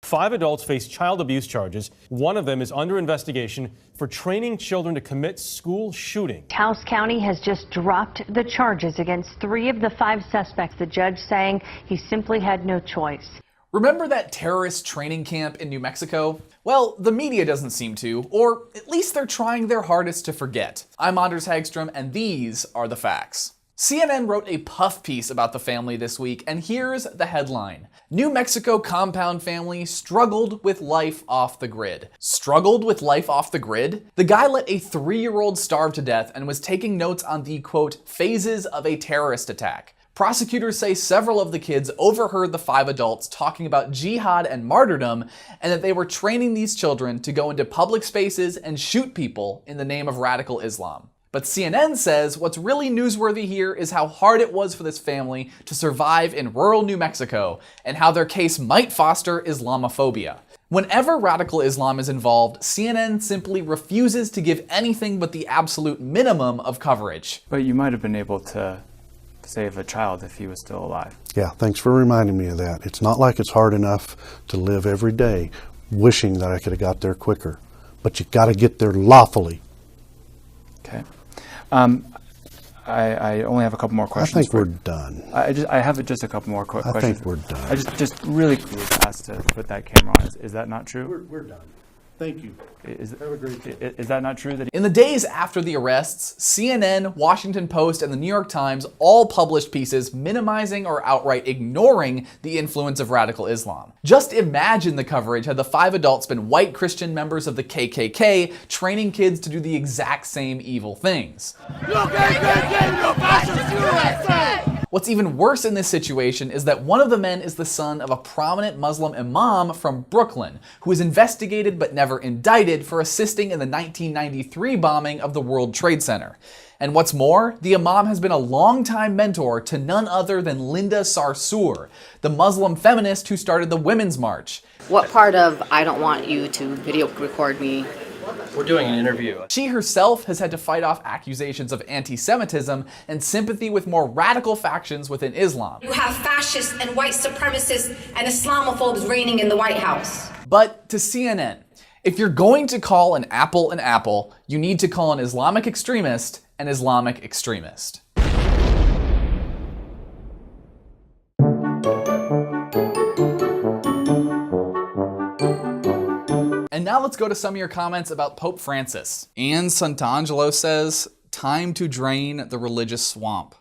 5 adults face child abuse charges. One of them is under investigation for training children to commit school shooting. Taos County has just dropped the charges against 3 of the 5 suspects, the judge saying he simply had no choice. Remember that terrorist training camp in New Mexico? Well, the media doesn't seem to, or at least they're trying their hardest to forget. I'm Anders Hagstrom, and these are the facts. CNN wrote a puff piece about the family this week, and here's the headline. New Mexico compound family struggled with life off the grid. Struggled with life off the grid? The guy let a 3-year-old starve to death and was taking notes on the, quote, phases of a terrorist attack. Prosecutors say several of the kids overheard the 5 adults talking about jihad and martyrdom, and that they were training these children to go into public spaces and shoot people in the name of radical Islam. But CNN says what's really newsworthy here is how hard it was for this family to survive in rural New Mexico, and how their case might foster Islamophobia. Whenever radical Islam is involved, CNN simply refuses to give anything but the absolute minimum of coverage. But you might have been able to save a child if he was still alive. Yeah, thanks for reminding me of that. It's not like it's hard enough to live every day wishing that I could have got there quicker, but you got to get there lawfully. Okay. I only have a couple more questions. I think we're done. I have just a couple more questions. I think we're done. I just really asked to put that camera on. Is that not true? We're done. Thank you. Have a great day. Is that not true? In the days after the arrests, CNN, Washington Post, and the New York Times all published pieces minimizing or outright ignoring the influence of radical Islam. Just imagine the coverage had the 5 adults been white Christian members of the KKK training kids to do the exact same evil things. What's even worse in this situation is that one of the men is the son of a prominent Muslim imam from Brooklyn, who was investigated but never indicted for assisting in the 1993 bombing of the World Trade Center. And what's more, the imam has been a longtime mentor to none other than Linda Sarsour, the Muslim feminist who started the Women's March. What part of I don't want you to video record me? We're doing an interview. She herself has had to fight off accusations of anti-Semitism and sympathy with more radical factions within Islam. You have fascists and white supremacists and Islamophobes reigning in the White House. But to CNN, if you're going to call an apple, you need to call an Islamic extremist an Islamic extremist. And now let's go to some of your comments about Pope Francis. Anne Santangelo says, time to drain the religious swamp.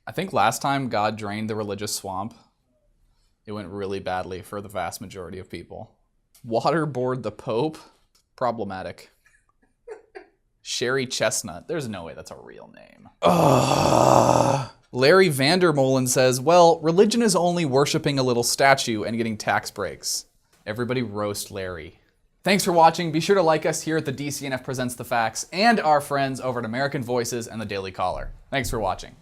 I think last time God drained the religious swamp, it went really badly for the vast majority of people. Waterboard the Pope? Problematic. Sherry Chestnut. There's no way that's a real name. Larry Vandermolen says, well, religion is only worshiping a little statue and getting tax breaks. Everybody roast Larry. Thanks for watching. Be sure to like us here at the DCNF Presents the Facts and our friends over at American Voices and the Daily Caller. Thanks for watching.